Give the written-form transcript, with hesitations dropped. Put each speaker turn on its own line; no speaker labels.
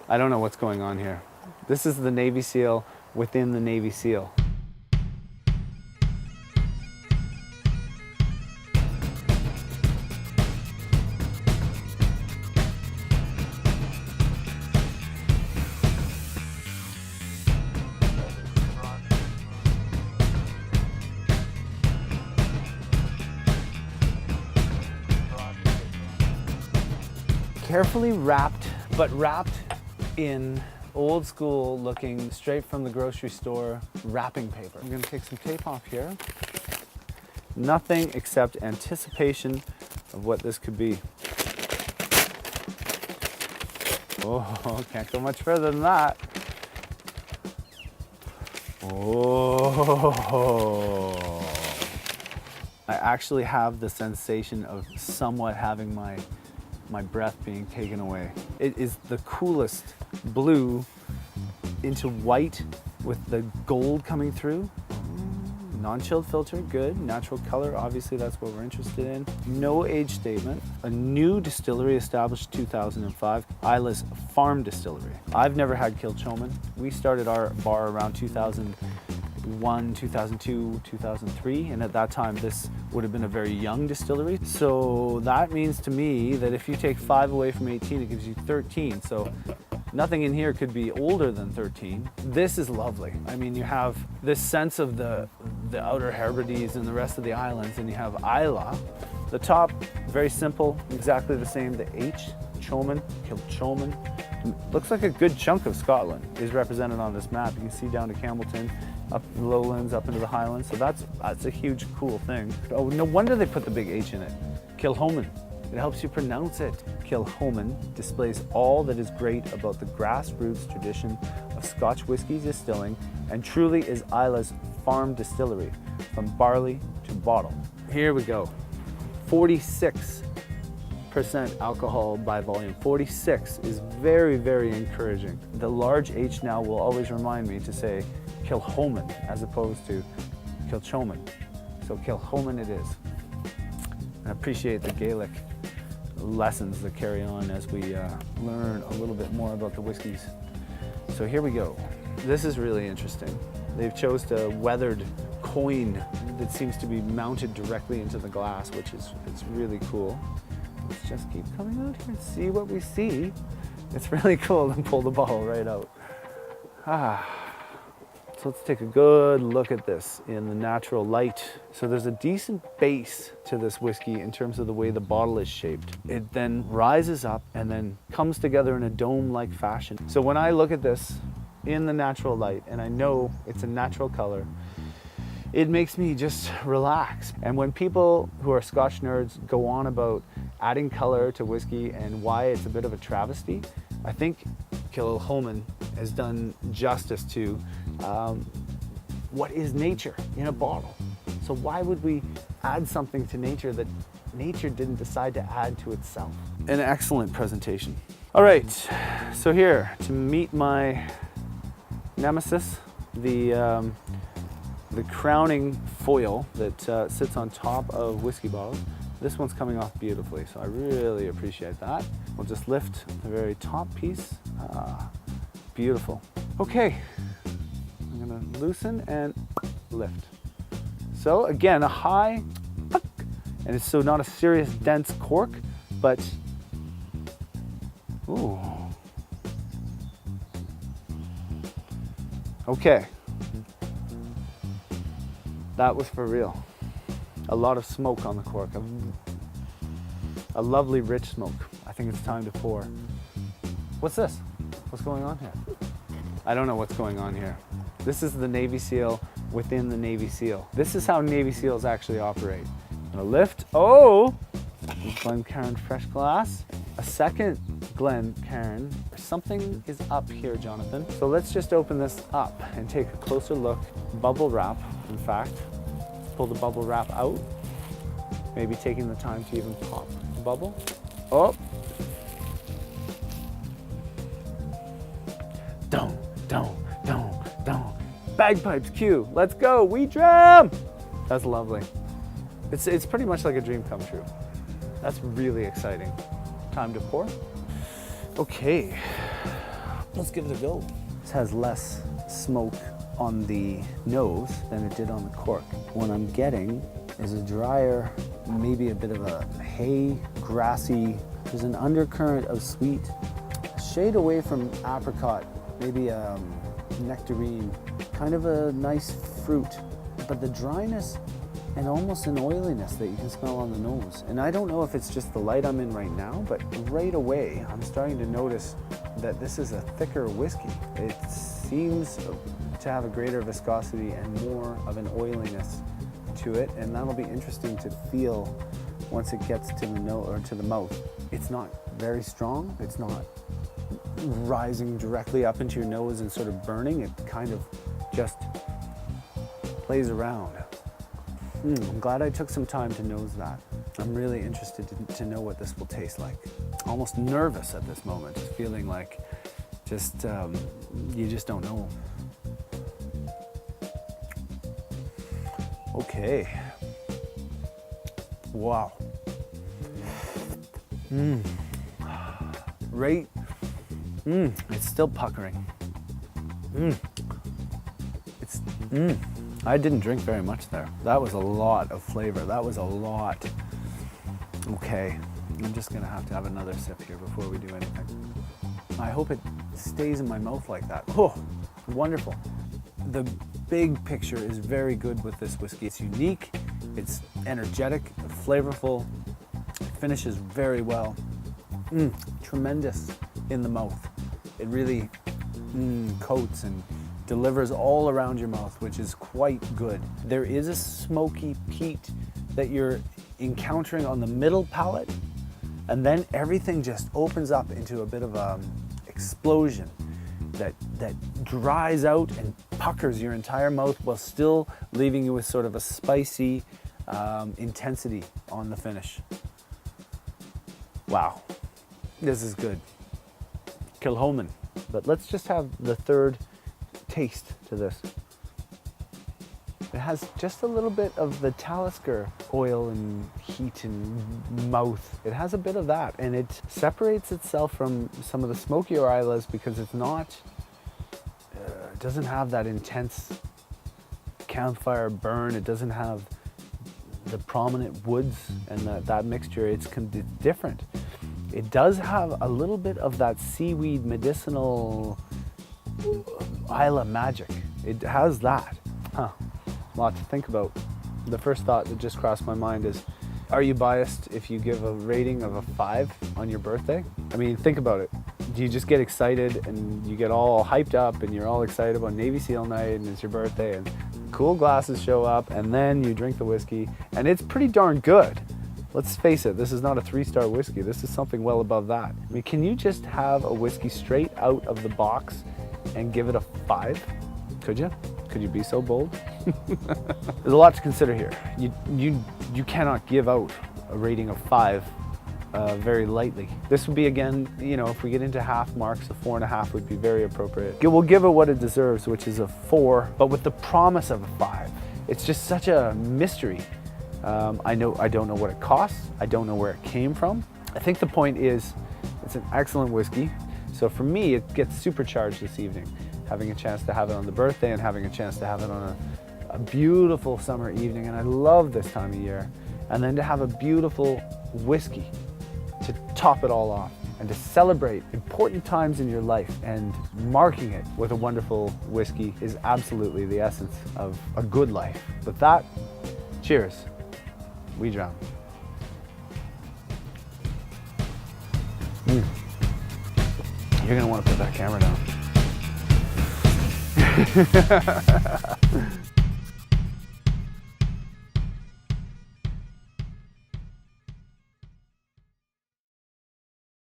I don't know what's going on here. This is the Navy SEAL within the Navy SEAL. Carefully wrapped, but wrapped in old school looking, straight from the grocery store wrapping paper. I'm gonna take some tape off here. Nothing except anticipation of what this could be. Oh, can't go much further than that. Oh. I actually have the sensation of somewhat having my breath being taken away. It is the coolest blue into white with the gold coming through. Non-chilled filter, good. Natural color, obviously that's what we're interested in. No age statement. A new distillery established 2005, Isla's Farm Distillery. I've never had Kilchoman. We started our bar around 2001, 2002, 2003, and at that time this would have been a very young distillery. So that means to me that if you take 5 away from 18, it gives you 13. So nothing in here could be older than 13. This is lovely. I mean, you have this sense of the Outer Hebrides and the rest of the islands, and you have Isla. The top, very simple, exactly the same. The H, Choman, Kilchoman. Looks like a good chunk of Scotland is represented on this map. You can see down to Campbellton, up the lowlands, up into the highlands. So that's a huge, cool thing. Oh, no wonder they put the big H in it. Kilchoman. It helps you pronounce it. Kilchoman displays all that is great about the grassroots tradition of Scotch whiskey distilling and truly is Isla's farm distillery, from barley to bottle. Here we go. 46% alcohol by volume. 46 is very, very encouraging. The large H now will always remind me to say Kilchoman as opposed to Kilchoman. So Kilchoman it is. I appreciate the Gaelic lessons that carry on as we learn a little bit more about the whiskeys. So here we go. This is really interesting. They've chosen a weathered coin that seems to be mounted directly into the glass, which is really cool. Let's just keep coming out here and see what we see. It's really cool to pull the bottle right out. So let's take a good look at this in the natural light. So there's a decent base to this whiskey in terms of the way the bottle is shaped. It then rises up and then comes together in a dome-like fashion. So when I look at this in the natural light, and I know it's a natural color, it makes me just relax. And when people who are Scotch nerds go on about adding color to whiskey and why it's a bit of a travesty, I think Kilchoman has done justice to what is nature in a bottle. So why would we add something to nature that nature didn't decide to add to itself? An excellent presentation. All right, so here to meet my nemesis, the crowning foil that sits on top of whiskey bottles. This one's coming off beautifully, so I really appreciate that. We'll just lift the very top piece. Beautiful. Okay, I'm gonna loosen and lift. So again, a high, and it's so not a serious dense cork, but, ooh. Okay, that was for real. A lot of smoke on the cork, a lovely rich smoke. I think it's time to pour. What's this? What's going on here? I don't know what's going on here. This is the Navy SEAL within the Navy SEAL. This is how Navy SEALs actually operate. I'm gonna lift, oh! Glencairn fresh glass. A second Glencairn. Something is up here, Jonathan. So let's just open this up and take a closer look. Bubble wrap, in fact. Pull the bubble wrap out. Maybe taking the time to even pop the bubble. Oh! Don't. Bagpipes cue. Let's go, Wee Dram! That's lovely. It's pretty much like a dream come true. That's really exciting. Time to pour. Okay, let's give it a go. This has less smoke on the nose than it did on the cork. What I'm getting is a drier, maybe a bit of a hay, grassy, there's an undercurrent of sweet, a shade away from apricot, maybe a nectarine, kind of a nice fruit, but the dryness and almost an oiliness that you can smell on the nose. And I don't know if it's just the light I'm in right now, but right away I'm starting to notice that this is a thicker whiskey. It seems to have a greater viscosity and more of an oiliness to it, and that'll be interesting to feel once it gets to the nose or to the mouth. It's not very strong. It's not rising directly up into your nose and sort of burning. It kind of just plays around. I'm glad I took some time to nose that. I'm really interested to know what this will taste like. Almost nervous at this moment, just feeling like you just don't know. Okay. Wow. Right. It's still puckering. I didn't drink very much there. That was a lot of flavor. That was a lot. Okay. I'm just gonna have to have another sip here before we do anything. I hope it stays in my mouth like that. Oh, wonderful. The big picture is very good with this whiskey. It's unique, it's energetic, flavorful, it finishes very well. Tremendous in the mouth. It really coats and delivers all around your mouth, which is quite good. There is a smoky peat that you're encountering on the middle palate, and then everything just opens up into a bit of an explosion that dries out and puckers your entire mouth while still leaving you with sort of a spicy intensity on the finish. Wow, this is good. Kilchoman. But let's just have the third taste to this. It has just a little bit of the Talisker oil and heat and mouth. It has a bit of that, and it separates itself from some of the smokier Islays because it's not, it doesn't have that intense campfire burn. It doesn't have the prominent woods and that mixture. It's different. It does have a little bit of that seaweed medicinal Isla magic. It has that. A lot to think about. The first thought that just crossed my mind is, are you biased if you give a rating of a 5 on your birthday? I mean, think about it. Do you just get excited and you get all hyped up and you're all excited about Navy SEAL night and it's your birthday and cool glasses show up and then you drink the whiskey and it's pretty darn good. Let's face it, this is not a 3-star whiskey. This is something well above that. I mean, can you just have a whiskey straight out of the box and give it a 5? Could you? Could you be so bold? There's a lot to consider here. You cannot give out a rating of 5 very lightly. This would be, again, you know, if we get into half marks, a 4.5 would be very appropriate. We'll give it what it deserves, which is a 4, but with the promise of a 5. It's just such a mystery. I don't know what it costs. I don't know where it came from. I think the point is, it's an excellent whiskey. So for me, it gets supercharged this evening. Having a chance to have it on the birthday and having a chance to have it on a beautiful summer evening. And I love this time of year. And then to have a beautiful whiskey to top it all off and to celebrate important times in your life, and marking it with a wonderful whiskey is absolutely the essence of a good life. With that, cheers. Wee Dram. You're gonna want to put that camera down.